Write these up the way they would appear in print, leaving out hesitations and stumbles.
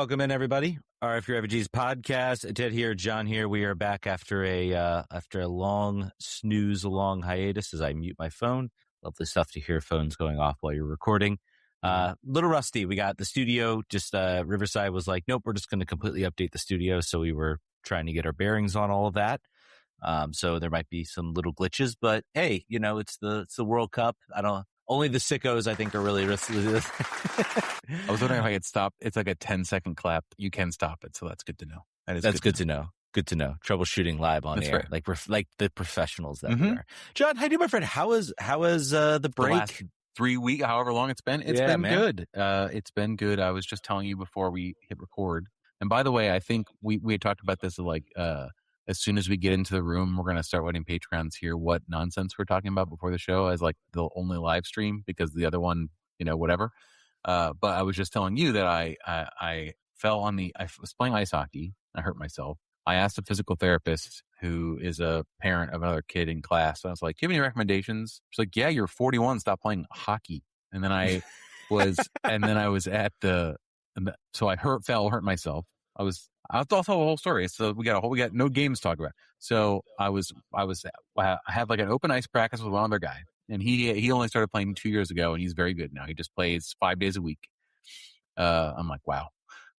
welcome in everybody. RF Your Refugees podcast. Ted here, John here. We are back after a long snooze, a long hiatus as I mute my phone. Lovely stuff to hear phones going off while you're recording. Little rusty. We got the studio. Just Riverside was like, nope, we're just going to completely update the studio. So we were trying to get our bearings on all of that. So there might be some little glitches, but hey, it's the World Cup. Only the sickos, I think, are really risky. I was wondering if I could stop. It's like a 10-second clap. You can stop it, so that's good to know. That's good to know. Good to know. Troubleshooting live on air, right. like the professionals that we are. John, how do you, my friend? How is the break? The last 3 weeks, however long it's been. It's been good. It's been good. I was just telling you before we hit record. And by the way, I think we had talked about this as soon as we get into the room, we're going to start letting Patreons hear what nonsense we're talking about before the show as like the only live stream because the other one, whatever. But I was just telling you that I fell on I was playing ice hockey. I hurt myself. I asked a physical therapist who is a parent of another kid in class. And I was like, do you have any recommendations? She's like, yeah, you're 41. Stop playing hockey. And then I was at so I hurt myself. I'll tell the whole story. So we got no games to talk about. So I had like an open ice practice with one other guy, and he only started playing 2 years ago, and he's very good now. He just plays 5 days a week. I'm like, wow,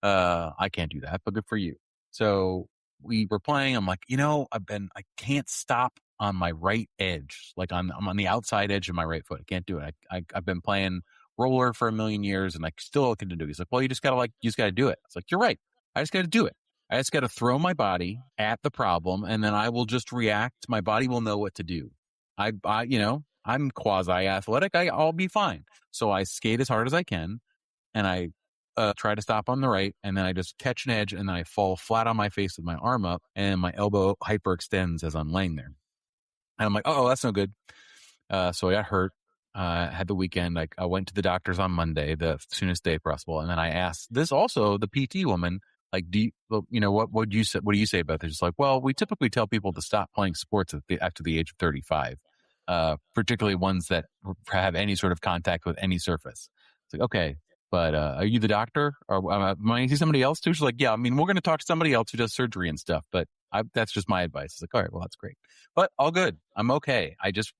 I can't do that, but good for you. So we were playing. I'm like, I can't stop on my right edge. Like I'm on the outside edge of my right foot. I can't do it. I've been playing roller for a million years, and I still couldn't do it. He's like, well, you just gotta do it. It's like, you're right. I just got to do it. I just got to throw my body at the problem, and then I will just react. My body will know what to do. I'm quasi-athletic. I'll be fine. So I skate as hard as I can, and I try to stop on the right, and then I just catch an edge, and then I fall flat on my face with my arm up, and my elbow hyperextends as I'm laying there. And I'm like, oh, that's no good. So I got hurt. Had the weekend. I went to the doctors on Monday, the soonest day possible, and then I asked this also the PT woman. Like, what do you say about this? It's like, well, we typically tell people to stop playing sports after the age of 35, particularly ones that have any sort of contact with any surface. It's like, okay, but are you the doctor? Or am I see somebody else too? She's like, yeah, I mean, we're going to talk to somebody else who does surgery and stuff, but that's just my advice. It's like, all right, well, that's great, but all good. I'm okay. I just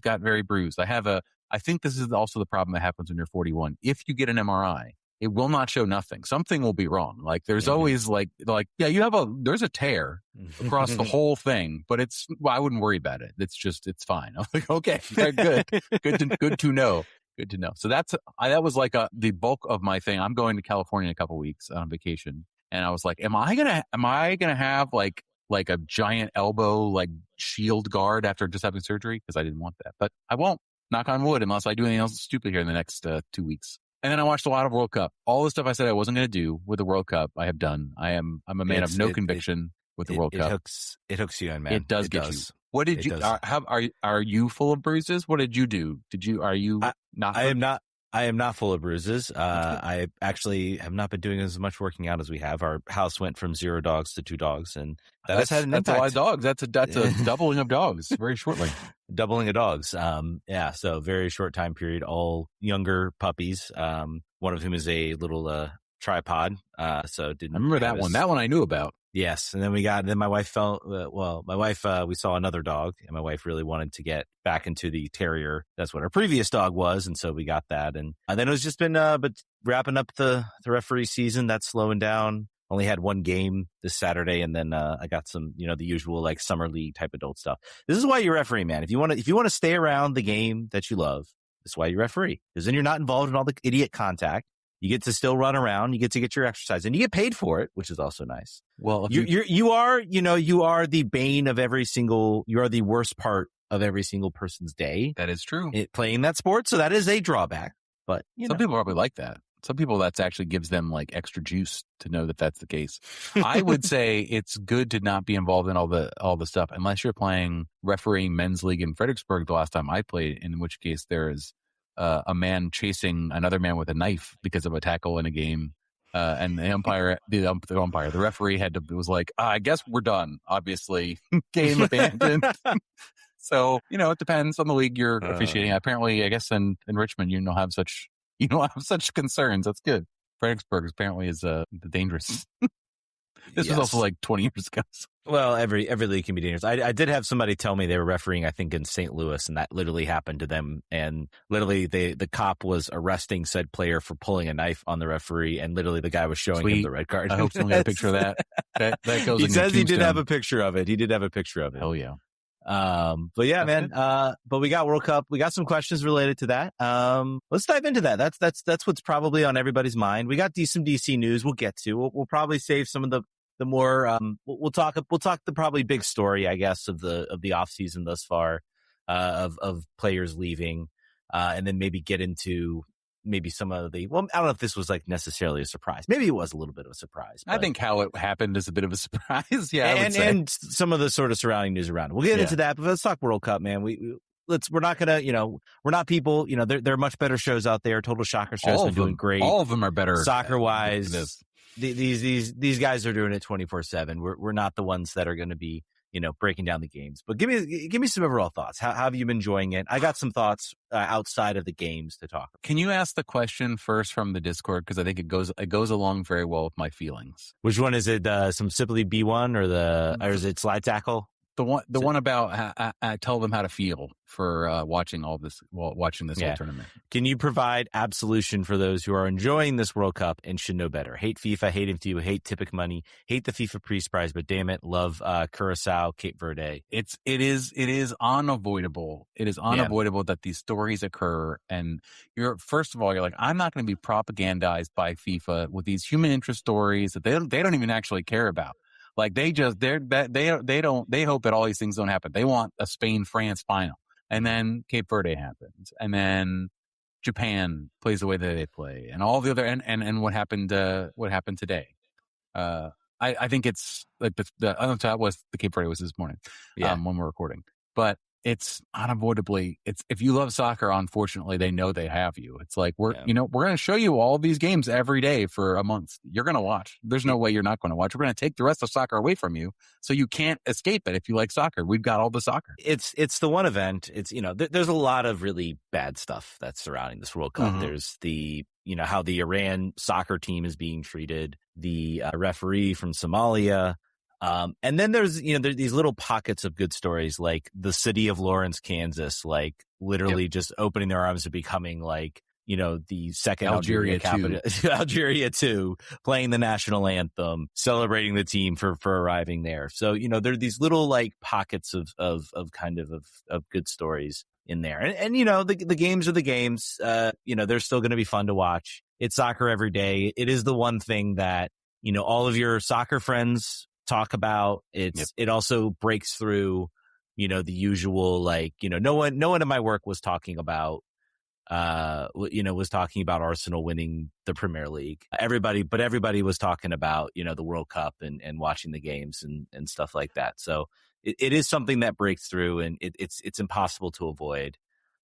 got very bruised. I think this is also the problem that happens when you're 41. If you get an MRI, it will not show nothing. Something will be wrong. Like there's always there's a tear across the whole thing, but I wouldn't worry about it. It's fine. I was like, okay, good to know. Good to know. So that was like the bulk of my thing. I'm going to California in a couple of weeks on vacation. And I was like, am I gonna have like a giant elbow, like shield guard after just having surgery? Cause I didn't want that, but I won't, knock on wood, unless I do anything else stupid here in the next 2 weeks. And then I watched a lot of World Cup. All the stuff I said I wasn't going to do with the World Cup, I have done. I'm a man of no conviction with the World Cup. It hooks you in, man. It does get you. What did you? Are you full of bruises? What did you do? Are you not? I am not full of bruises. I actually have not been doing as much working out as we have. Our house went from 0 dogs to 2 dogs, and that's had an impact. That's a lot of dogs. That's a doubling of dogs very shortly. Doubling of dogs. So very short time period, all younger puppies. One of whom is a little tripod. I remember that one. That one I knew about. Yes. And then my wife we saw another dog, and my wife really wanted to get back into the terrier. That's what our previous dog was. And so we got that. And then it's just been, but wrapping up the referee season, that's slowing down. Only had one game this Saturday. And then, I got some, the usual like summer league type adult stuff. This is why you referee, man. If you want to stay around the game that you love, that's why you referee. Because then you're not involved in all the idiot contact. You get to still run around. You get to get your exercise, and you get paid for it, which is also nice. Well, you are the bane of you are the worst part of every single person's day. That is true. Playing that sport, so that is a drawback. But some people probably like that. Some people that actually gives them like extra juice to know that that's the case. I would say it's good to not be involved in all the stuff unless you're playing refereeing men's league in Fredericksburg. The last time I played, in which case there is a man chasing another man with a knife because of a tackle in a game. And the referee was like, I guess we're done. Obviously, game abandoned. So, it depends on the league you're officiating. Apparently, I guess in Richmond, you don't have such concerns. That's good. Fredericksburg apparently is dangerous. This was also like 20 years ago. Well, every league can be dangerous. I did have somebody tell me they were refereeing, I think, in St. Louis, and that literally happened to them. And literally, the cop was arresting said player for pulling a knife on the referee, and literally the guy was showing him the red card. I hope someone got a picture of that. That goes. He says he did have a picture of it. Hell yeah. But yeah, man. But we got World Cup. We got some questions related to that. Let's dive into that. That's what's probably on everybody's mind. We got some DC news. We'll get to. We'll probably save some of the more. We'll talk the probably big story, I guess, of the off season thus far, of players leaving, and then maybe get into maybe some of the. Well, I don't know if this was like necessarily a surprise. Maybe it was a little bit of a surprise. I think how it happened is a bit of a surprise. Yeah, and some of the sort of surrounding news around it. We'll get into that, but let's talk World Cup, man. We're not gonna, we're not people, there are much better shows out there. Total Shocker shows are doing great. All of them are better soccer wise. These guys are doing it 24/7. We're not the ones that are going to be, breaking down the games. But give me some overall thoughts. How have you been enjoying it? I got some thoughts outside of the games to talk about. Can you ask the question first from the Discord, because I think it goes along very well with my feelings. Which one is it? Some Simply B1 or is it Slide Tackle? The one about tell them how to feel for watching this whole tournament. Can you provide absolution for those who are enjoying this World Cup and should know better? Hate FIFA, hate MTU, hate Tipic Money, hate the FIFA prize, but damn it, love Curaçao, Cape Verde. It is unavoidable. It is unavoidable that these stories occur, and you're like, I'm not going to be propagandized by FIFA with these human interest stories that they don't even actually care about. Like they hope that all these things don't happen. They want a Spain-France final. And then Cape Verde happens. And then Japan plays the way that they play. And all the other, and what happened today. I think it's like that was the Cape Verde was this morning. When we're recording. But it's unavoidably, if you love soccer, unfortunately, they know they have you. It's like, we're going to show you all these games every day for a month. You're going to watch. There's no way you're not going to watch. We're going to take the rest of soccer away from you, so you can't escape it if you like soccer. We've got all the soccer. It's the one event. It's, there's a lot of really bad stuff that's surrounding this World Cup. Mm-hmm. There's the, how the Iran soccer team is being treated, the referee from Somalia. And then there's these little pockets of good stories, like the city of Lawrence, Kansas, like literally just opening their arms to becoming like, the second Algeria capital, Algeria 2, playing the national anthem, celebrating the team for arriving there. So, there are these little like pockets of good stories in there. And the games are the games. They're still going to be fun to watch. It's soccer every day. It is the one thing that, all of your soccer friends talk about. It also breaks through, the usual, like, no one in my work was talking about, Arsenal winning the Premier League. Everybody was talking about, the World Cup and watching the games and stuff like that. So it is something that breaks through, and it's impossible to avoid.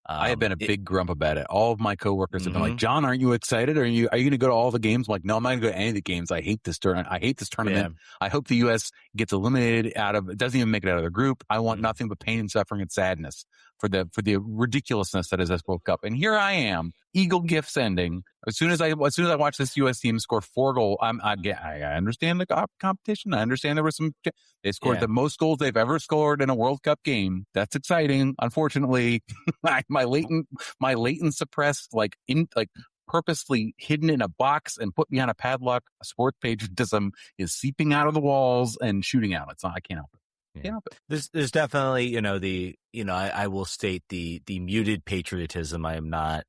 I have been a big grump about it. All of my coworkers have been like, John, aren't you excited? Are you going to go to all the games? I'm like, no, I'm not going to go to any of the games. I hate this tournament. Yeah. I hope the U.S. gets eliminated it doesn't even make it out of the group. I want nothing but pain and suffering and sadness for the ridiculousness that is this World Cup. And here I am, Eagle gifts ending. As soon as I watch this U.S. team score 4 goals, I understand the competition. I understand they scored the most goals they've ever scored in a World Cup game. That's exciting. Unfortunately, my latent suppressed, purposely hidden in a box and put behind a padlock, sports patriotism is seeping out of the walls and shooting out. I can't help it. Yeah. There's definitely, I will state the muted patriotism. I am not,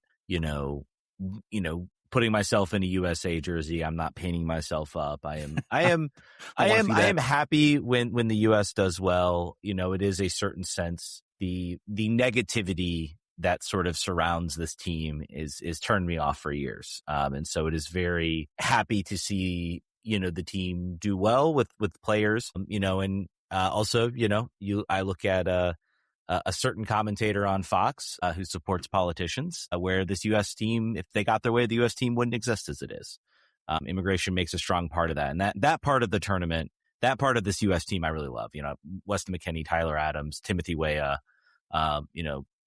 putting myself in a USA jersey. I'm not painting myself up. I am happy when the US does well. It is a certain sense, the negativity that sort of surrounds this team is turned me off for years. And so it is very happy to see, the team do well with players, and also, I look at a certain commentator on Fox who supports politicians, where this U.S. team, if they got their way, the U.S. team wouldn't exist as it is. Immigration makes a strong part of that. And that part of the tournament, that part of this U.S. team I really love. Weston McKennie, Tyler Adams, Timothy Weah,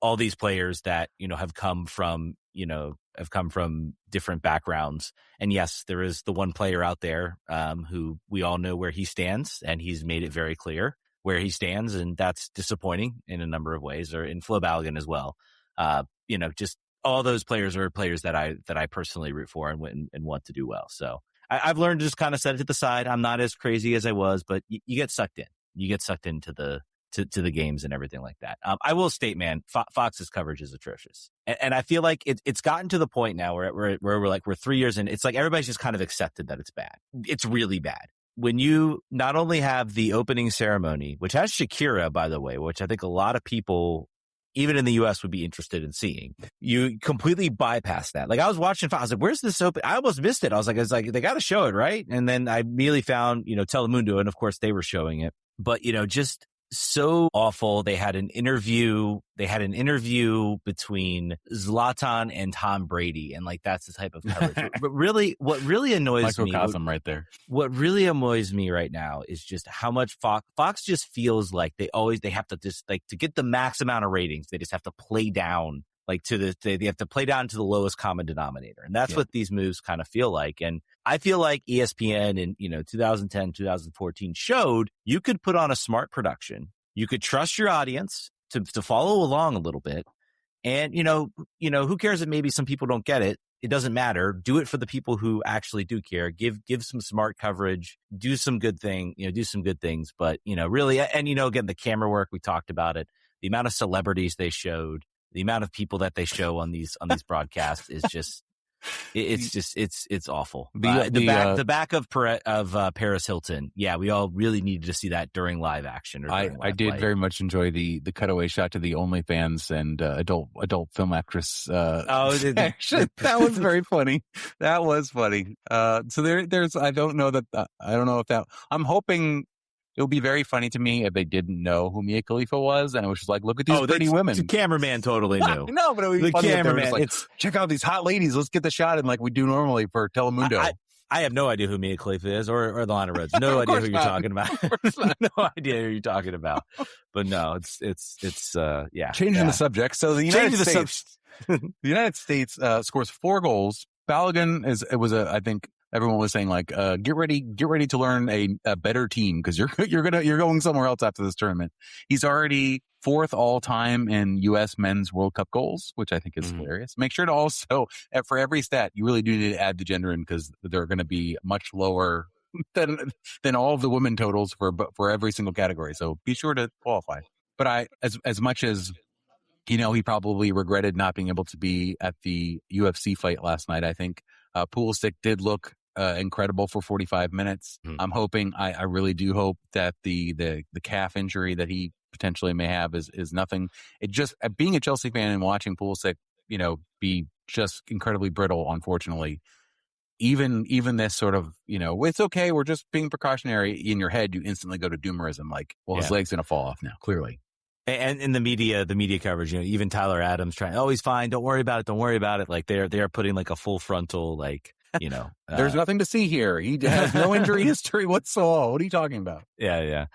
all these players that, have come from different backgrounds. And yes, there is the one player out there who we all know where he stands, and he's made it very clear where he stands, and that's disappointing in a number of ways, or in Folarin Balogun as well. Just all those players are players that I personally root for and want to do well. So I've learned to just kind of set it to the side. I'm not as crazy as I was, but you get sucked in. You get sucked into the games and everything like that. I will state, man, Fox's coverage is atrocious, and I feel like it's gotten to the point now where we're 3 years in. It's like everybody's just kind of accepted that it's bad. It's really bad. When you not only have the opening ceremony, which has Shakira, by the way, which I think a lot of people, even in the U.S., would be interested in seeing, you completely bypass that. Like, I was watching, I was like, where's this open? I almost missed it. I was like, they got to show it, right? And then I immediately found, Telemundo, and of course they were showing it. But, just so awful. They had an interview between Zlatan and Tom Brady, and like that's the type of coverage. But really, what really annoys me, right there. What really annoys me right now is just how much Fox just feels like they have to just, like, to get the max amount of ratings, they just have to play down, like, they have to play down to the lowest common denominator. And that's what these moves kind of feel like. And I feel like ESPN in, 2010, 2014 showed you could put on a smart production. You could trust your audience to follow along a little bit. And, who cares if maybe some people don't get it? It doesn't matter. Do it for the people who actually do care. Give some smart coverage, do some good things. But, really, and, again, the camera work, we talked about it, the amount of celebrities they showed, the amount of people that they show on these broadcasts is just, it's awful. The back of Paris Hilton. Yeah, we all really needed to see that during live action. I did very much enjoy the cutaway shot to the OnlyFans and adult film actress. Action. That was very funny. That was funny. So there's I don't know if that. I'm hoping. It would be very funny to me if they didn't know who Mia Khalifa was, and it was just like, look at these pretty women. The cameraman totally knew. No, but it would be funny if they were just like, check out these hot ladies. Let's get the shot in like we do normally for Telemundo. I have no idea who Mia Khalifa is or the Lana Rhodes. No idea who you're talking about. No idea who you're talking about. But no, it's Changing the subject. So the United States scores 4 goals. Balogun I think everyone was saying, like, get ready to learn a better team, because you're going somewhere else after this tournament. He's already 4th all time in U.S. men's World Cup goals, which I think is hilarious. Make sure to also, for every stat, you really do need to add the gender in, because they're going to be much lower than all of the women totals for every single category. So be sure to qualify. But as much as, he probably regretted not being able to be at the UFC fight last night, I think Pulisic did look incredible for 45 minutes. I'm hoping, I really do hope that the calf injury that he potentially may have is nothing. It just, being a Chelsea fan and watching Pulisic, be just incredibly brittle, unfortunately. Even this sort of, it's okay, we're just being precautionary. In your head, you instantly go to doomerism, like, his leg's going to fall off now, clearly. And in the media coverage, even Tyler Adams trying, he's fine, don't worry about it. Like, they're putting like a full frontal, like, there's nothing to see here. He has no injury history whatsoever. What are you talking about? Yeah.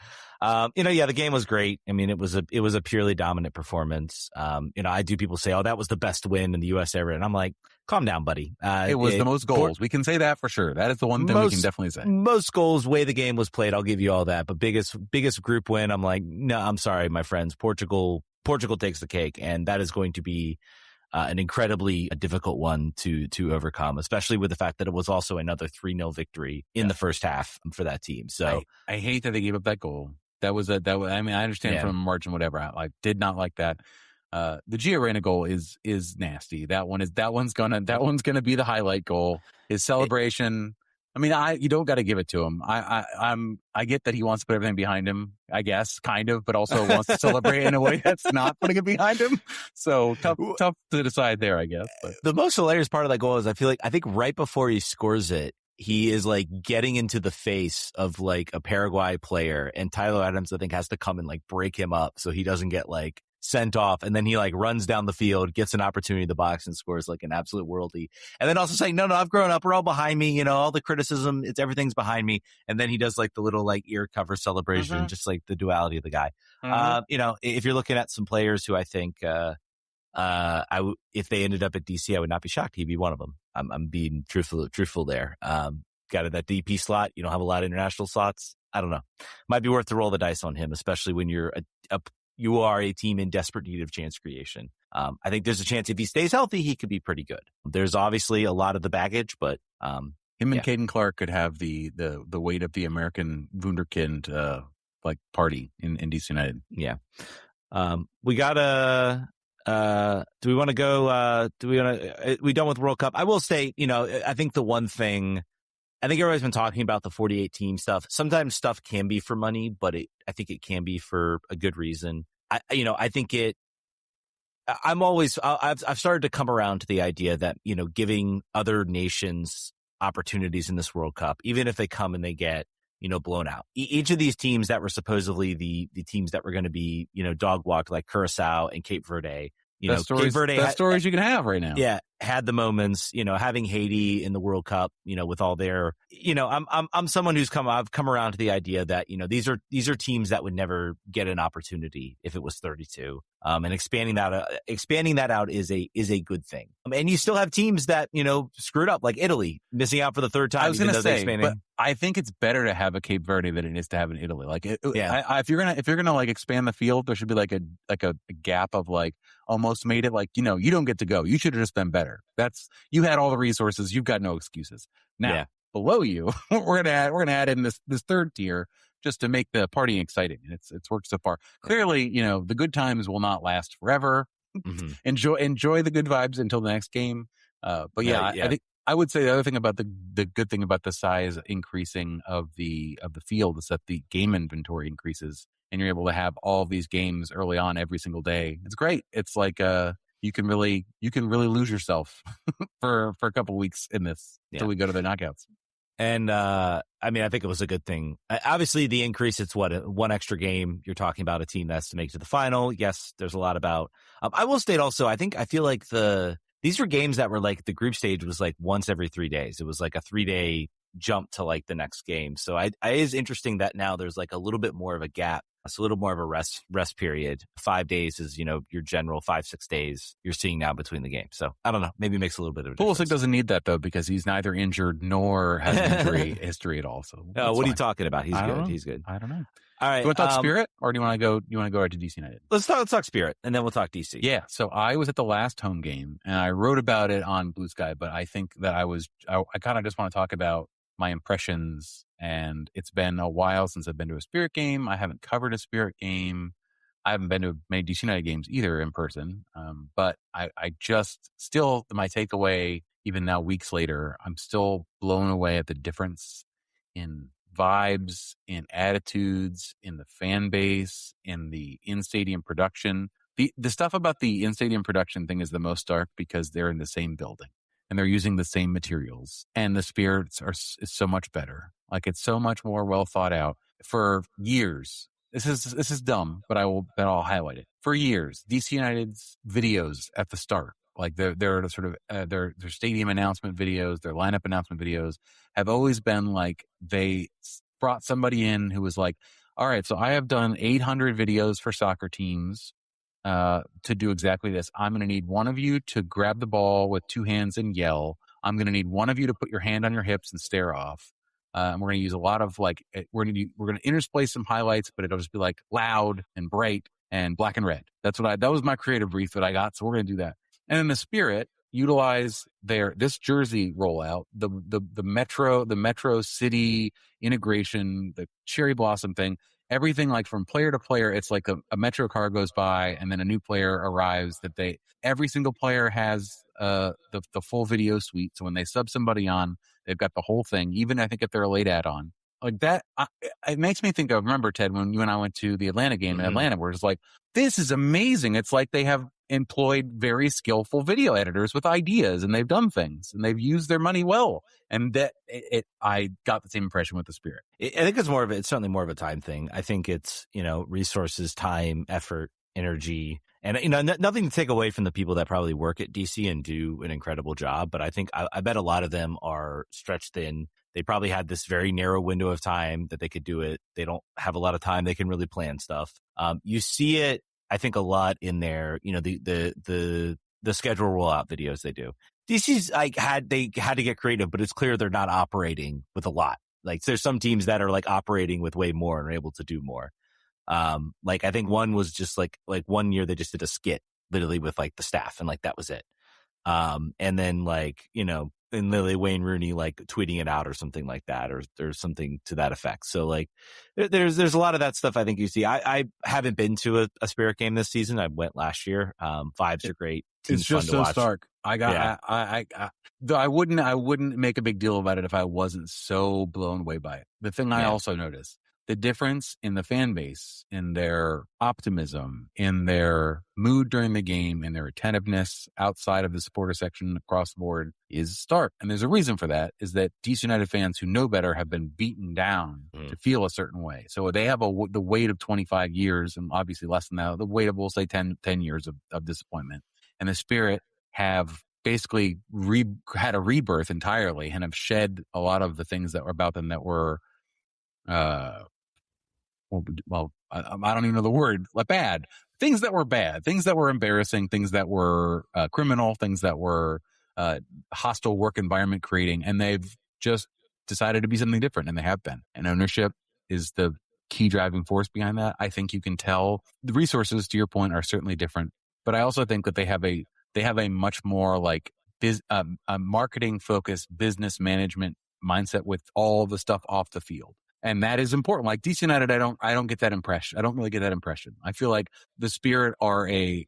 The game was great. I mean, it was a purely dominant performance. I do people say, that was the best win in the U.S. ever. And I'm like, calm down, buddy. It was the most goals. We can say that for sure. That is the one thing we can definitely say. Most goals, way the game was played, I'll give you all that. But biggest group win, I'm like, no, I'm sorry, my friends. Portugal takes the cake. And that is going to be an incredibly difficult one to overcome, especially with the fact that it was also another 3-0 victory in the first half for that team. So I hate that they gave up that goal. I understand from margin, whatever. I did not like that. The Gio Reyna goal is nasty. That one's gonna be the highlight goal. His celebration. You don't got to give it to him. I get that he wants to put everything behind him, I guess, kind of, but also wants to celebrate in a way that's not putting it behind him. So tough to decide there, I guess. But the most hilarious part of that goal is I think right before he scores it, he is like getting into the face of like a Paraguay player, and Tyler Adams, I think, has to come and like break him up so he doesn't get like sent off, and then he like runs down the field, gets an opportunity in the box, and scores like an absolute worldie. And then also saying, no, I've grown up, we're all behind me, all the criticism, everything's behind me. And then he does like the little like ear cover celebration, just like the duality of the guy. If you're looking at some players who I think If they ended up at DC, I would not be shocked. He'd be one of them. I'm being truthful there. Got it, that DP slot. You don't have a lot of international slots. I don't know. Might be worth to roll the dice on him, especially when you are a team in desperate need of chance creation. I think there's a chance if he stays healthy, he could be pretty good. There's obviously a lot of the baggage, but him and Caden Clark could have the weight of the American Wunderkind party in DC United. Yeah. We gotta. Do we want to go? We done with World Cup? I will say, I think the one thing. I think everybody's been talking about the 48 team stuff. Sometimes stuff can be for money, but I think it can be for a good reason. I think I've started to come around to the idea that, giving other nations opportunities in this World Cup, even if they come and they get, blown out. Each of these teams that were supposedly the teams that were going to be, dog walked, like Curaçao and Cape Verde, Cape Verde, best stories you can have right now. Yeah. Had the moments, having Haiti in the World Cup, with all their, I'm someone I've come around to the idea that, these are teams that would never get an opportunity if it was 32. And expanding that out is a good thing. And you still have teams that, screwed up, like Italy missing out for the third time. I was going to say, but I think it's better to have a Cape Verde than it is to have an Italy. If you're gonna like expand the field, there should be like a gap of like almost made it like, you don't get to go. You should have just been better. You had all the resources. You've got no excuses. Now below you, we're gonna add in this third tier just to make the party exciting. And it's worked so far. Clearly, the good times will not last forever. Mm-hmm. Enjoy the good vibes until the next game. I think I would say the other thing about the good thing about the size increasing of the field is that the game inventory increases and you're able to have all of these games early on every single day. It's great. It's like you can really lose yourself for a couple of weeks in this until we go to the knockouts. And I think it was a good thing. Obviously, the increase, it's one extra game. You're talking about a team that's to make it to the final. Yes, there's a lot about. I will state also, I feel like these were games that were like the group stage was like once every 3 days. It was like a 3-day jump to like the next game. So it is interesting that now there's like a little bit more of a gap. It's a little more of a rest period. 5 days is, your general 5-6 days you're seeing now between the games. So I don't know. Maybe it makes a little bit of a difference. Pulisic doesn't need that though, because he's neither injured nor has injury history at all. So what are you talking about? He's good. He's good. I don't know. All right. Do you want to talk Spirit or do you want to go right to DC United? Let's talk Spirit and then we'll talk DC. Yeah. So I was at the last home game and I wrote about it on Blue Sky, but I think that I kind of just want to talk about my impressions, and it's been a while since I've been to a Spirit game. I haven't covered a Spirit game. I haven't been to many DC United games either in person. But I just still, my takeaway, even now weeks later, I'm still blown away at the difference in vibes, in attitudes, in the fan base, in the in-stadium production. The stuff about the in-stadium production thing is the most stark because they're in the same building. And they're using the same materials, and the spirits is so much better. Like it's so much more well thought out. For years, this is dumb, but I'll highlight it. For years, DC United's videos at the start, like their sort of their stadium announcement videos, their lineup announcement videos, have always been like they brought somebody in who was like, "All right, so I have done 800 videos for soccer teams." To do exactly this. I'm going to need one of you to grab the ball with 2 hands and yell. I'm going to need one of you to put your hand on your hips and stare off. And we're going to use a lot of we're going to intersplice some highlights, but it'll just be like loud and bright and black and red. That was my creative brief that I got. So we're going to do that. And in the Spirit, utilize this jersey rollout, the Metro City integration, the cherry blossom thing. Everything like from player to player, it's like a Metro car goes by and then a new player arrives every single player has the full video suite. So when they sub somebody on, they've got the whole thing, even I think if they're a late add-on. Like that, it makes me think of, remember Ted, when you and I went to the Atlanta game in Atlanta, where it's like, this is amazing. It's like they have employed very skillful video editors with ideas and they've done things and they've used their money well. And I got the same impression with the Spirit. I think it's certainly more of a time thing. I think it's, resources, time, effort, energy, and, nothing to take away from the people that probably work at DC and do an incredible job. But I think, I bet a lot of them are stretched thin. They probably had this very narrow window of time that they could do it. They don't have a lot of time. They can really plan stuff. You see it I think a lot in their, the schedule rollout videos they do. DC's they had to get creative, but it's clear they're not operating with a lot. Like there's some teams that are like operating with way more and are able to do more. Like I think one was just like 1 year they just did a skit literally with like the staff and like that was it. And then like, and literally Wayne Rooney like tweeting it out or something like that, or something to that effect. So like there's a lot of that stuff I think you see. I haven't been to a Spirit game this season. I went last year. Vibes are great. Team's it's just fun to so watch. stark. I wouldn't make a big deal about it if I wasn't so blown away by it. The thing I also noticed, the difference in the fan base, in their optimism, in their mood during the game, in their attentiveness outside of the supporter section across the board is stark. And there's a reason for that, is that DC United fans who know better have been beaten down to feel a certain way. So they have the weight of 25 years, and obviously less than that, the weight of, we'll say 10 years of disappointment. And the Spirit have basically had a rebirth entirely and have shed a lot of the things that were about them that were, I don't even know the word, like bad. Things that were bad, things that were embarrassing, things that were criminal, things that were hostile work environment creating. And they've just decided to be something different, and they have been. And ownership is the key driving force behind that. I think you can tell the resources, to your point, are certainly different. But I also think that they have a much more like a marketing focused business management mindset with all the stuff off the field. And that is important. Like DC United, I don't get that impression. I don't really get that impression. I feel like the Spirit are a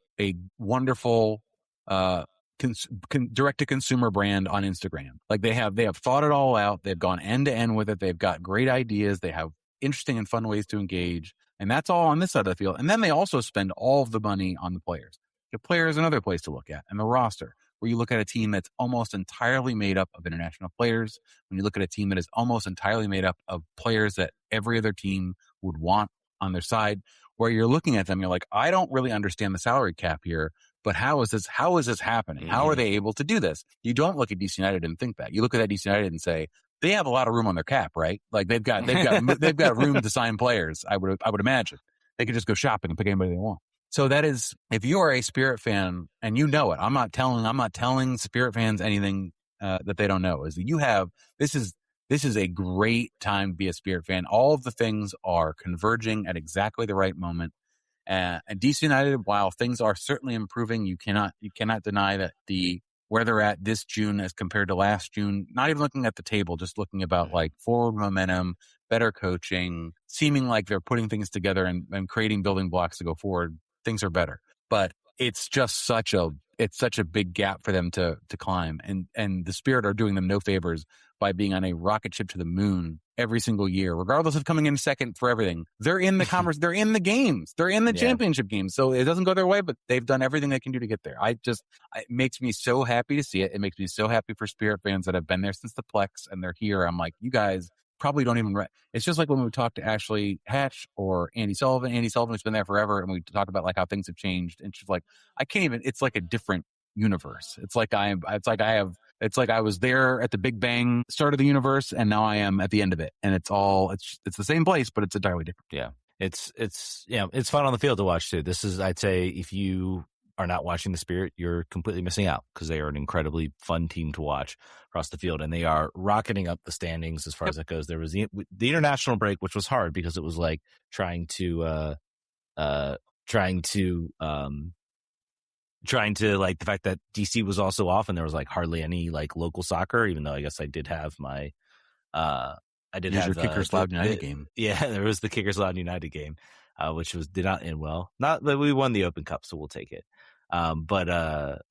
wonderful direct to consumer brand on Instagram. Like they have thought it all out. They've gone end to end with it. They've got great ideas. They have interesting and fun ways to engage. And that's all on this side of the field. And then they also spend all of the money on the players. The player is another place to look at, and the roster, where you look at a team that's almost entirely made up of international players. When you look at a team that is almost entirely made up of players that every other team would want on their side, where you're looking at them, you're like, I don't really understand the salary cap here, but how is this happening? How are they able to do this? You don't look at DC United and think that. You look at that DC United and say, they have a lot of room on their cap, right? Like they've got room to sign players. I would imagine they could just go shopping and pick anybody they want. So that is, if you are a Spirit fan and you know it, I'm not telling Spirit fans anything that they don't know. Is that you have this is a great time to be a Spirit fan. All of the things are converging at exactly the right moment. And DC United, while things are certainly improving, you cannot deny that where they're at this June as compared to last June, not even looking at the table, just looking about like forward momentum, better coaching, seeming like they're putting things together and creating building blocks to go forward. Things are better, but it's just such a big gap for them to climb. And the Spirit are doing them no favors by being on a rocket ship to the moon every single year, regardless of coming in second for everything. They're in the conference. They're in the games. They're in the championship games. So it doesn't go their way, but they've done everything they can do to get there. It makes me so happy to see it. It makes me so happy for Spirit fans that have been there since the Plex and they're here. I'm like, you guys probably don't even it's just like when we talk to Ashley Hatch or Andy Sullivan. Andy Sullivan's been there forever, and we talk about like how things have changed, and she's like, I can't even, it's like a different universe. It's like I was there at the Big Bang start of the universe, and now I am at the end of it, and it's the same place, but it's entirely different. Yeah. It's fun on the field to watch too. This is, I'd say, if you are not watching the Spirit, you're completely missing out, because they are an incredibly fun team to watch across the field, and they are rocketing up the standings as far as that goes. There was the international break, which was hard because it was like trying to like the fact that DC was also off and there was like hardly any like local soccer, even though I guess I did have my your Kickers Loud United game. Yeah, there was the Kickers Loud United game, which did not end well. Not that we won the Open Cup, so we'll take it. But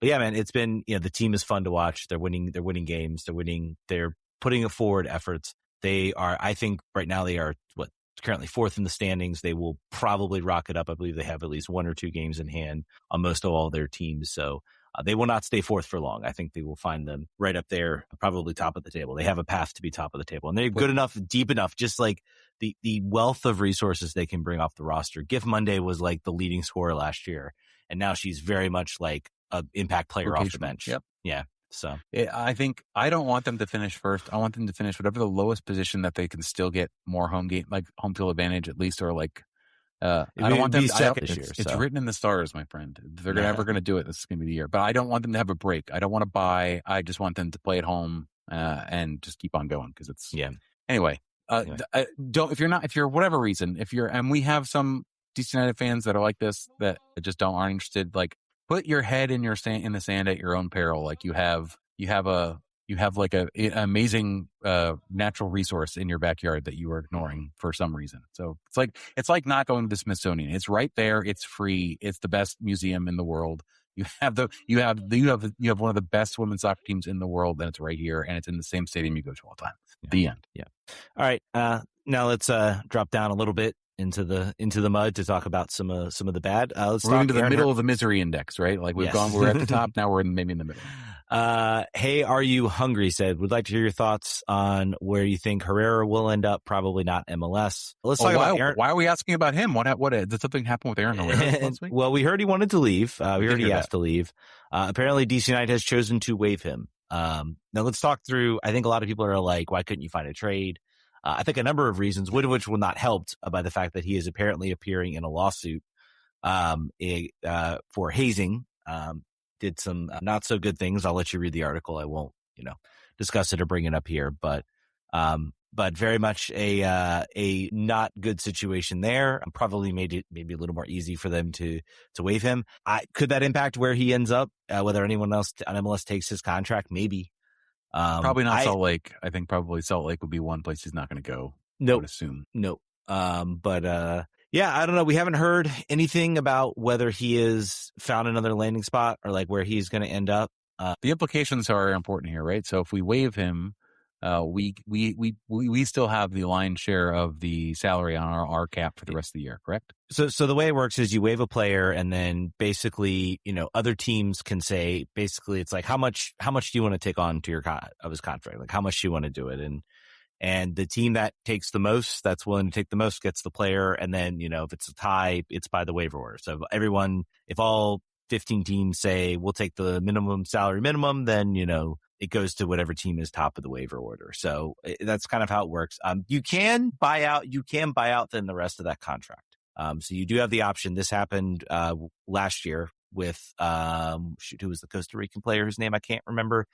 yeah, man, it's been, the team is fun to watch. They're winning games. They're putting forward efforts. They are, I think right now they are currently fourth in the standings. They will probably rock it up. I believe they have at least 1 or 2 games in hand on most of all their teams. So they will not stay fourth for long. I think they will find them right up there, probably top of the table. They have a path to be top of the table, and they're good enough, deep enough, just like the wealth of resources they can bring off the roster. Gift Monday was like the leading scorer last year, and now she's very much like an impact player off the bench. Yep. Yeah. So I think I don't want them to finish first. I want them to finish whatever the lowest position that they can still get more home field advantage at least, or like I don't want them to this year. It's written in the stars, my friend. If they're ever going to do it, this is going to be the year. But I don't want them to have a break. I don't want to buy. I just want them to play at home and just keep on going because it's Anyway, if you're whatever reason, and we have some DC United fans that are like this that just aren't interested. Like, put your head in the sand at your own peril. Like you have like an amazing natural resource in your backyard that you are ignoring for some reason. So it's like not going to the Smithsonian. It's right there. It's free. It's the best museum in the world. You have one of the best women's soccer teams in the world, and it's right here, and it's in the same stadium you go to all the time. The end. Yeah. All right. Now let's drop down a little bit into the mud to talk about some of the bad. Let's We're into the middle of the misery index, right? Like we're at the top. Now we're maybe in the middle. Hey, are you hungry? Said, would like to hear your thoughts on where you think Herrera will end up. Probably not MLS. Let's talk about Aaron. Why are we asking about him? What did something happen with Aaron Herrera last week? Well, we heard he wanted to leave. We heard he asked to leave. Apparently DC United has chosen to waive him. Now let's talk through. I think a lot of people are like, why couldn't you find a trade? I think a number of reasons, one of which will not helped by the fact that he is apparently appearing in a lawsuit for hazing. Did some not so good things. I'll let you read the article. I won't, discuss it or bring it up here, but very much a not good situation there. Probably made it maybe a little more easy for them to waive him. Could that impact where he ends up? Whether anyone else on MLS takes his contract? Maybe. Probably not Salt Lake. I think probably Salt Lake would be one place he's not going to go. Nope. I would assume. Nope. Yeah, I don't know. We haven't heard anything about whether he has found another landing spot or like where he's going to end up. The implications are important here, right? So if we waive him, we still have the lion's share of the salary on our cap for the rest of the year, correct? So the way it works is you waive a player, and then basically, other teams can say, basically, it's like how much do you want to take on to of his contract? Like how much do you want to do it? And the team that takes the most, that's willing to take the most, gets the player. And then, if it's a tie, it's by the waiver order. So if all 15 teams say we'll take the minimum salary minimum, then, it goes to whatever team is top of the waiver order. So that's kind of how it works. You can buy out then the rest of that contract. So you do have the option. This happened last year with who was the Costa Rican player whose name I can't remember.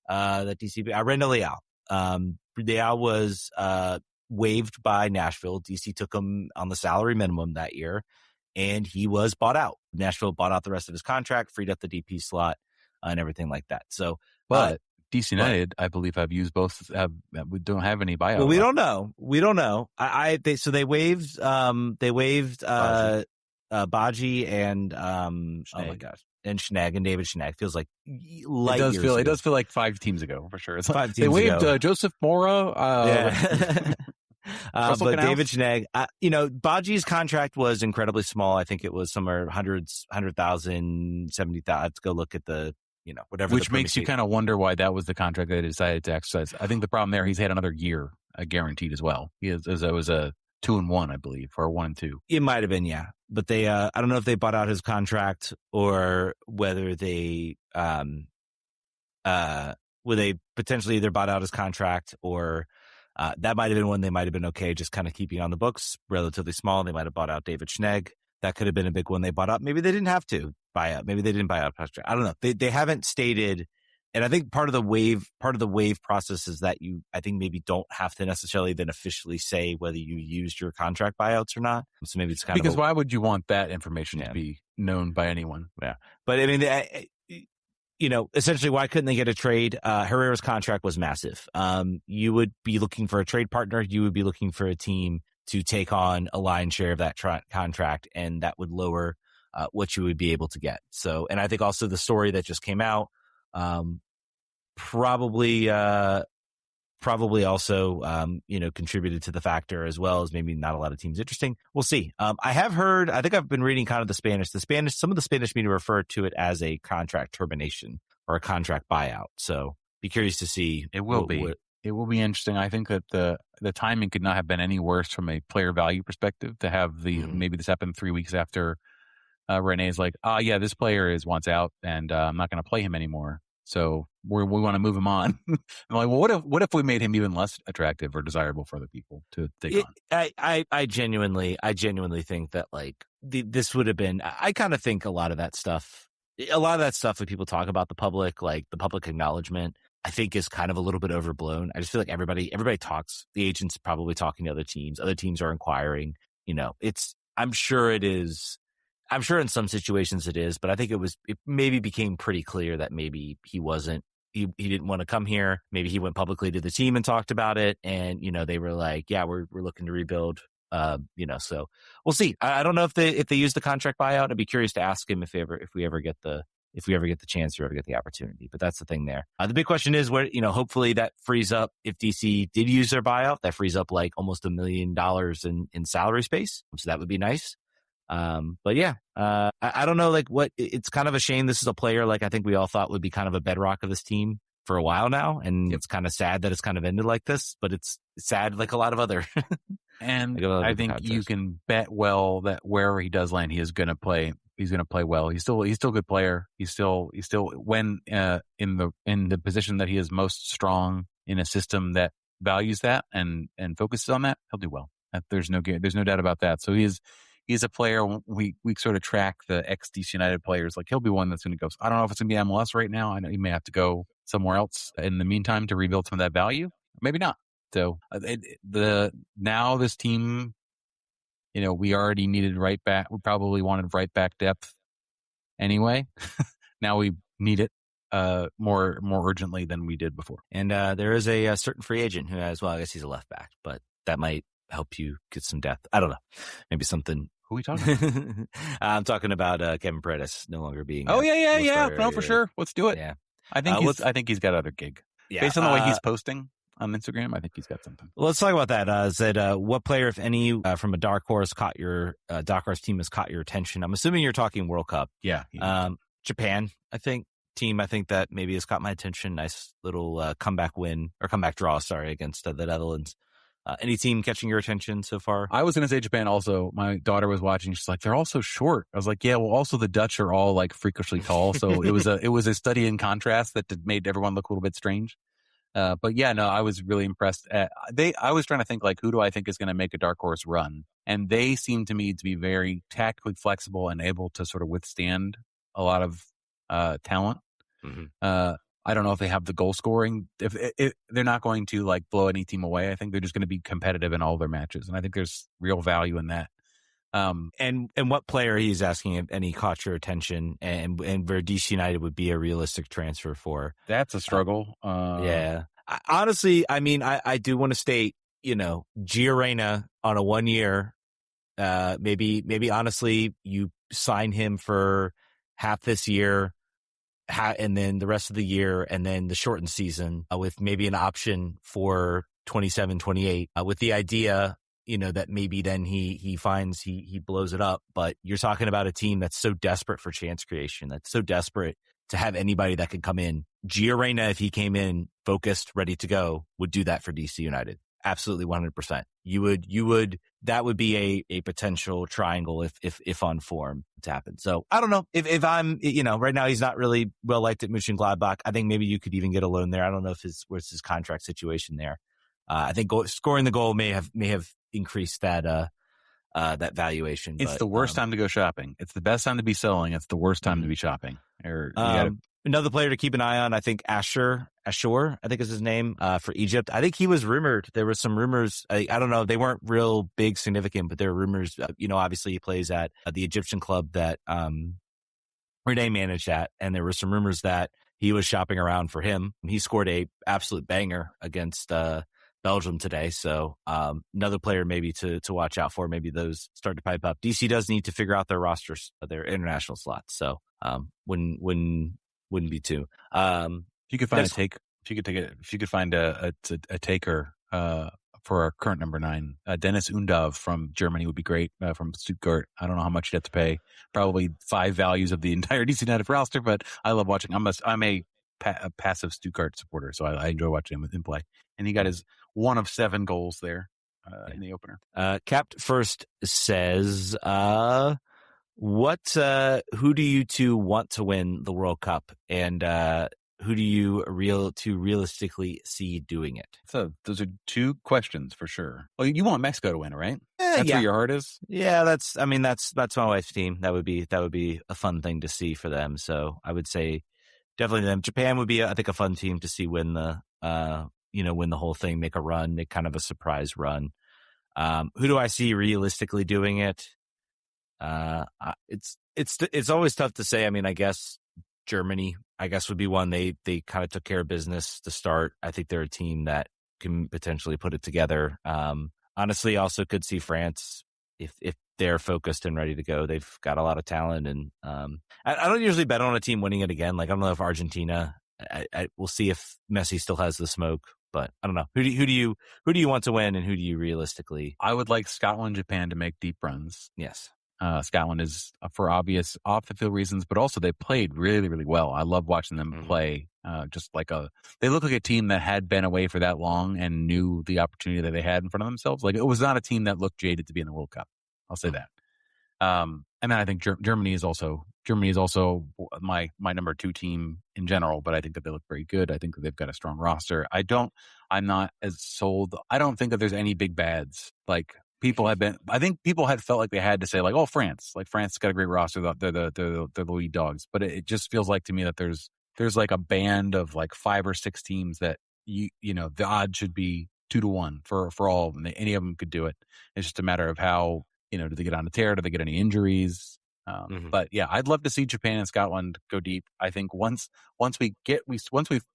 That DCB Renda Leal. Leal was waived by Nashville. DC took him on the salary minimum that year, and he was bought out. Nashville bought out the rest of his contract, freed up the DP slot, and everything like that. So, but DC United, I believe, have used both. We don't have any buyout. Well, we don't know. They waived. Baji and Schnag. Oh my gosh, and Schnag and David Schnag. Feels like it does feel like 5 teams ago for sure. It's 5 teams they waived ago. Joseph Mora. But Canals? David Schnag, Baji's contract was incredibly small. I think it was somewhere 100,000, 70,000. Let's go look at the whatever. Which makes you kind of wonder why that was the contract they decided to exercise. I think the problem there, he's had another year guaranteed as well. It was a 2-1, I believe, or 1-2. It might have been, yeah. But they, I don't know if they bought out his contract or whether they, potentially either bought out his contract or that might have been one they might have been okay just kind of keeping on the books, relatively small. They might have bought out David Schnag. That could have been a big one they bought out. Maybe they didn't have to buy out. Maybe they didn't buy out Pastor. I don't know. They haven't stated. And I think part of the waive process is that I think maybe don't have to necessarily then officially say whether you used your contract buyouts or not. So maybe it's kind because why would you want that information to be known by anyone? Yeah. But I mean, essentially why couldn't they get a trade? Herrera's contract was massive. You would be looking for a trade partner. You would be looking for a team to take on a lion's share of that contract, and that would lower what you would be able to get. So, and I think also the story that just came out, probably also, contributed to the factor as well as maybe not a lot of teams interesting. We'll see. I think I've been reading kind of the Spanish, some of the Spanish media refer to it as a contract termination or a contract buyout. So be curious to see. It will be interesting. I think that the timing could not have been any worse from a player value perspective to have maybe this happened 3 weeks after Rene's like, this player wants out and I'm not going to play him anymore. So we want to move him on. I'm like, well, what if we made him even less attractive or desirable for other people to take on? I genuinely think that like this would have been. I kind of think a lot of that stuff that people talk about the public, like the public acknowledgement, I think is kind of a little bit overblown. I just feel like everybody talks. The agent's probably talking to other teams. Other teams are inquiring. I'm sure it is. I'm sure in some situations it is, but I think it maybe became pretty clear that maybe he didn't want to come here. Maybe he went publicly to the team and talked about it. And, they were like, yeah, we're looking to rebuild, so we'll see. I don't know if they use the contract buyout. I'd be curious to ask him if we ever get the chance or ever get the opportunity, but that's the thing there. The big question is where, hopefully that frees up, if DC did use their buyout, that frees up like almost $1 million in salary space. So that would be nice. But yeah, I don't know, like it's kind of a shame. This is a player, like I think we all thought would be kind of a bedrock of this team for a while now. And It's kind of sad that it's kind of ended like this, but it's sad like a lot of other. And like I think you can bet well that wherever he does land, he is going to play. He's going to play well. He's still a good player. He's still when in the position that he is most strong in a system that values that and focuses on that, he'll do well. There's no doubt about that. So he's a player. We sort of track the ex-DC United players. Like he'll be one that's going to go. I don't know if it's going to be MLS right now. I know he may have to go somewhere else in the meantime to rebuild some of that value. Maybe not. So now this team, we already needed right back. We probably wanted right back depth anyway. Now we need it more urgently than we did before. And there is a certain free agent who has, well, I guess he's a left back, but that might help you get some depth. I don't know. Maybe something. Who are we talking about? I'm talking about Kevin Paredes no longer being. Oh yeah. No, for sure. Let's do it. Yeah. I think he's got other gig. Yeah. Based on the way he's posting on Instagram, I think he's got something. Well, let's talk about that. What player, if any, from a dark horse dark horse team has caught your attention? I'm assuming you're talking World Cup. Yeah. Japan, I think. Team, I think that maybe has caught my attention. Nice little comeback draw, against the Netherlands. Any team catching your attention so far? I was going to say Japan also. My daughter was watching. She's like, they're all so short. I was like, yeah, well, also the Dutch are all like freakishly tall. So it was a study in contrast that made everyone look a little bit strange. But yeah, no, I was really impressed. I was trying to think like, who do I think is going to make a dark horse run? And they seem to me to be very tactically flexible and able to sort of withstand a lot of talent. Mm-hmm. I don't know if they have the goal scoring. If they're not going to like blow any team away, I think they're just going to be competitive in all their matches, and I think there's real value in that. And what player he's asking if any caught your attention, and where DC United would be a realistic transfer for? That's a struggle. Yeah, honestly, I mean, I do want to state, Gio Reyna on a 1 year. Maybe honestly, you sign him for half this year. And then the rest of the year, and then the shortened season with maybe an option for 27, 28 with the idea, that maybe then he finds he blows it up. But you're talking about a team that's so desperate for chance creation, that's so desperate to have anybody that can come in. Gio Reyna, if he came in focused, ready to go, would do that for DC United. Absolutely 100%. That would be a potential triangle if on form to happen. So I don't know if I'm, right now he's not really well liked at Mönchengladbach. I think maybe you could even get a loan there. I don't know where's his contract situation there. I think scoring the goal may have increased that valuation. It's the worst time to go shopping. It's the best time to be selling. It's the worst time to be shopping. Another player to keep an eye on, I think Ashur, I think is his name, for Egypt. I think he was rumored. There were some rumors. I don't know. They weren't real big, significant, but there were rumors. Obviously he plays at the Egyptian club that Renee managed at, and there were some rumors that he was shopping around for him. He scored a absolute banger against Belgium today. So another player maybe to watch out for. Maybe those start to pipe up. DC does need to figure out their rosters, their international slots. So wouldn't be too. If you could find a taker for our current number 9, Dennis Undav from Germany would be great. From Stuttgart, I don't know how much you'd have to pay. Probably 5 values of the entire DC United roster, but I love watching. I'm a passive Stuttgart supporter, so I enjoy watching him play. And he got his 1 of 7 goals there in the opener. Capped First says, who do you two want to win the World Cup, and who do you realistically see doing it? So those are two questions for sure. Well, you want Mexico to win, right? That's where your heart is. Yeah, that's my wife's team. That would be a fun thing to see for them. So I would say definitely them. Japan would be, I think, a fun team to see win the win the whole thing, make a run, make kind of a surprise run. Who do I see realistically doing it? It's always tough to say. I mean, I guess Germany, would be one. They kind of took care of business to start. I think they're a team that can potentially put it together. Honestly, also could see France if they're focused and ready to go. They've got a lot of talent, and I don't usually bet on a team winning it again. Like, I don't know if Argentina. We'll see if Messi still has the smoke, but I don't know. Who do you want to win, and who do you realistically? I would like Scotland, Japan to make deep runs. Yes. Scotland is for obvious off the field reasons, but also they played really, really well. I love watching them play. They look like a team that had been away for that long and knew the opportunity that they had in front of themselves. Like, it was not a team that looked jaded to be in the World Cup. I'll say that. And then I think Germany is also my number 2 team in general, but I think that they look very good. I think that they've got a strong roster. I'm not as sold. I don't think that there's any big bads. Like, I think people had felt like they had to say, like, oh, France has got a great roster. They're the lead dogs. But it just feels like to me that there's like a band of like 5 or 6 teams that the odds should be 2-1 for all of them. Any of them could do it. It's just a matter of how, do they get on a tear? Do they get any injuries? But yeah, I'd love to see Japan and Scotland go deep. I think once we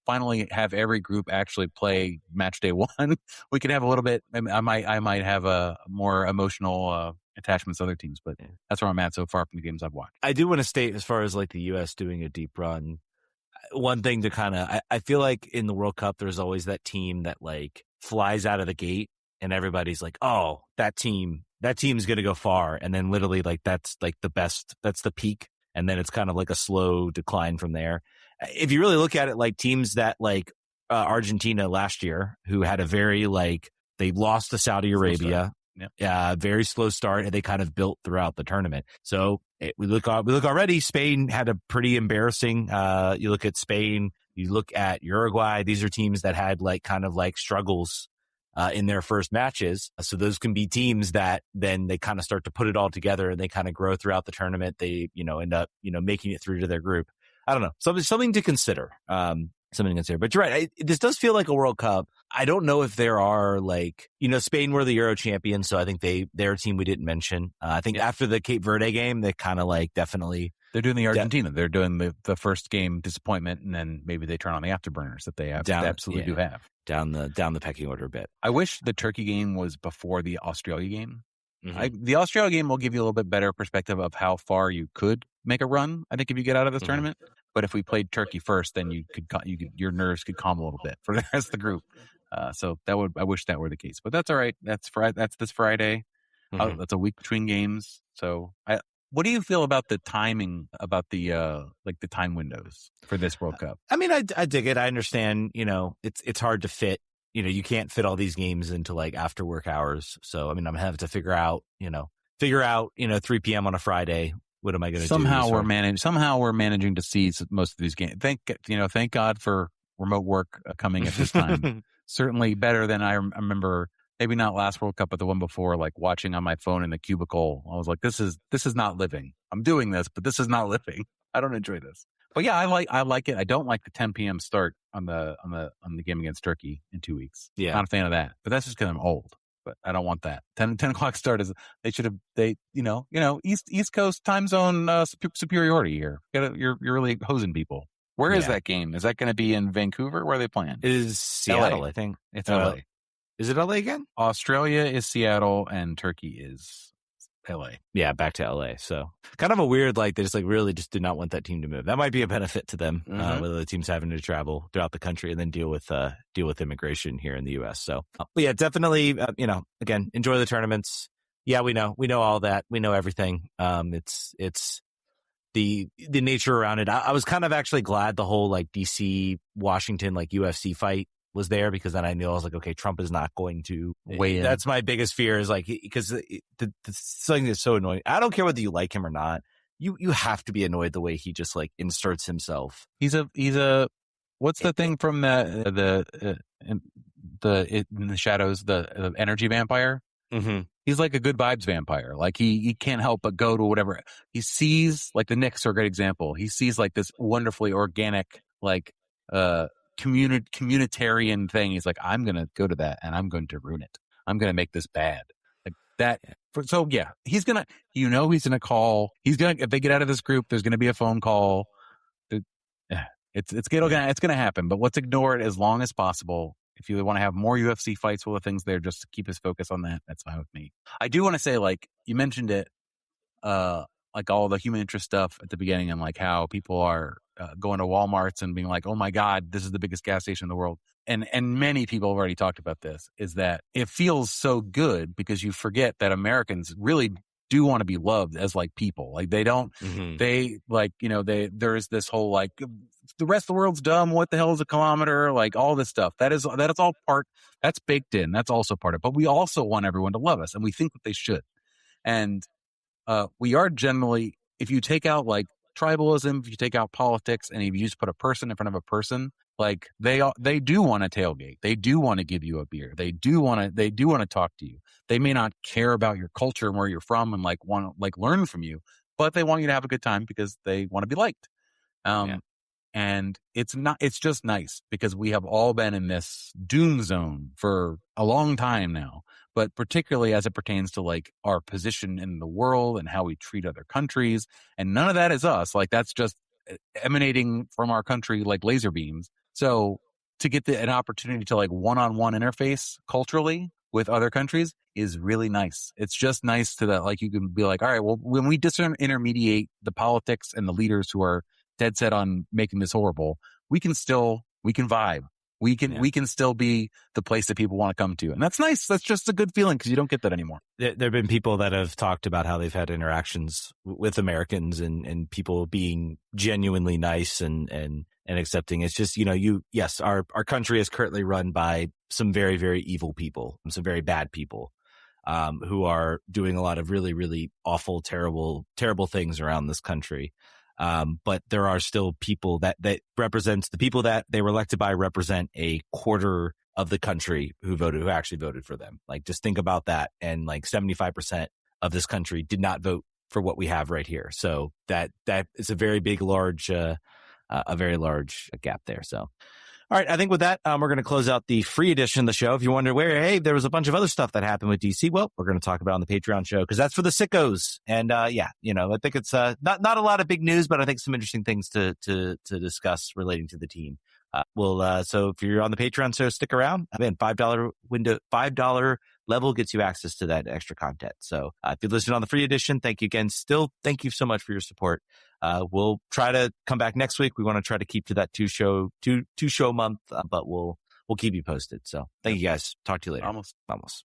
finally have every group actually play match day 1, we can have a little bit. I might have a more emotional attachments to other teams, but that's where I'm at so far from the games I've watched. I do want to state, as far as like the U.S. doing a deep run, one thing to kind of, I feel like in the World Cup, there's always that team that like flies out of the gate, and everybody's like, oh, that team's going to go far. And then literally like, that's like the best, that's the peak. And then it's kind of like a slow decline from there. If you really look at it, like teams that like Argentina last year, who had a very like, they lost to Saudi Arabia, very slow start, and they kind of built throughout the tournament. So we look already, Spain had a pretty embarrassing, you look at Spain, you look at Uruguay, these are teams that had like kind of like struggles in their first matches. So those can be teams that then they kind of start to put it all together, and they kind of grow throughout the tournament. They, end up, making it through to their group. I don't know. Something to consider. But you're right. This does feel like a World Cup. I don't know if there are like, Spain were the Euro champions. So I think they're a team we didn't mention. I think after the Cape Verde game, they kind of like definitely. They're doing the Argentina. They're doing the first game disappointment, and then maybe they turn on the afterburners that they have. They absolutely do have. Down the pecking order a bit. I wish the Turkey game was before the Australia game. The Australia game will give you a little bit better perspective of how far you could make a run, I think, if you get out of this tournament. But if we played Turkey first, then your nerves could calm a little bit for the rest of the group. So I wish that were the case. But that's all right. That's this Friday. That's a week between games. So what do you feel about the timing, about the the time windows for this World Cup? I mean, I dig it. I understand, it's hard to fit, you can't fit all these games into like after work hours. So, I mean, I'm going to have to figure out, 3 p.m. on a Friday. What am I going to do? Somehow we're managing to see most of these games. Thank God for remote work coming at this time. Certainly better than I remember. Maybe not last World Cup, but the one before, like watching on my phone in the cubicle. I was like, this is not living. I'm doing this, but this is not living. I don't enjoy this. But yeah, I like it. I don't like the 10 p.m. start on the game against Turkey in 2 weeks. Yeah. Not a fan of that. But that's just because I'm old. But I don't want that. 10 o'clock start is, East Coast time zone superiority here. You're really hosing people. Where is that game? Is that going to be in Vancouver? Where are they playing? It is Seattle, I think. It's LA. Is it LA again? Australia is Seattle and Turkey is LA. Yeah, back to LA. So kind of a weird, like they just like really just did not want that team to move. That might be a benefit to them, whether the team's having to travel throughout the country and then deal with immigration here in the U.S. So, but yeah, definitely, again, enjoy the tournaments. Yeah, we know all that. We know everything. It's the nature around it. I was kind of actually glad the whole like DC Washington like UFC fight was there, because then I knew, I was like, okay, Trump is not going to weigh in. That's my biggest fear, is like, because the something that's so annoying. I don't care whether you like him or not. You have to be annoyed the way he just like inserts himself. He's a What's the thing from in the shadows, the energy vampire? Mm-hmm. He's like a good vibes vampire. Like he can't help but go to whatever he sees. Like the Knicks are a great example. He sees like this wonderfully organic, like communitarian thing. He's like, I'm gonna go to that and I'm going to ruin it. I'm gonna make this bad. Like that. So yeah, he's gonna call. He's gonna, if they get out of this group, there's gonna be a phone call. It's gonna happen. But let's ignore it as long as possible. If you want to have more UFC fights, full of things there, just to keep his focus on that, that's fine with me. I do want to say, like you mentioned it, like all the human interest stuff at the beginning, and like how people are going to Walmarts and being like, "Oh my God, this is the biggest gas station in the world." And many people have already talked about this. Is that it feels so good because you forget that Americans really do want to be loved as like people. Like they don't, they like, there's this whole like, the rest of the world's dumb. What the hell is a kilometer? Like all this stuff. That is all part, that's baked in. That's also part of it. But we also want everyone to love us, and we think that they should. And we are generally, if you take out like tribalism, if you take out politics, and if you just put a person in front of a person, like they do want to tailgate. They do want to give you a beer. They do want to talk to you. They may not care about your culture and where you're from and like want to like learn from you, but they want you to have a good time because they want to be liked. And it's just nice because we have all been in this doom zone for a long time now, but particularly as it pertains to like our position in the world and how we treat other countries. And none of that is us. Like that's just emanating from our country like laser beams. So to get an opportunity to like one-on-one interface culturally with other countries is really nice. It's just nice to that. Like you can be like, all right, well, when we disintermediate the politics and the leaders who are dead set on making this horrible, we can vibe. We can still be the place that people want to come to. And that's nice. That's just a good feeling because you don't get that anymore. There have been people that have talked about how they've had interactions with Americans and people being genuinely nice and accepting. It's just, yes, our country is currently run by some very, very evil people, some very bad people, who are doing a lot of really, really awful, terrible, terrible things around this country. But there are still people that represents the people that they were elected by represent a quarter of the country who actually voted for them. Like, just think about that. And like 75% of this country did not vote for what we have right here. So that is a very big, a very large gap there. So, all right. I think with that, we're going to close out the free edition of the show. If you wonder hey, there was a bunch of other stuff that happened with DC. Well, we're going to talk about it on the Patreon show because that's for the sickos. And I think it's not a lot of big news, but I think some interesting things to discuss relating to the team. So if you're on the Patreon show, stick around. Again, $5 level gets you access to that extra content. So if you listen on the free edition, thank you again. Still, thank you so much for your support. We'll try to come back next week. We want to try to keep to that two show month, but we'll keep you posted. So thank you guys. Talk to you later. Almost.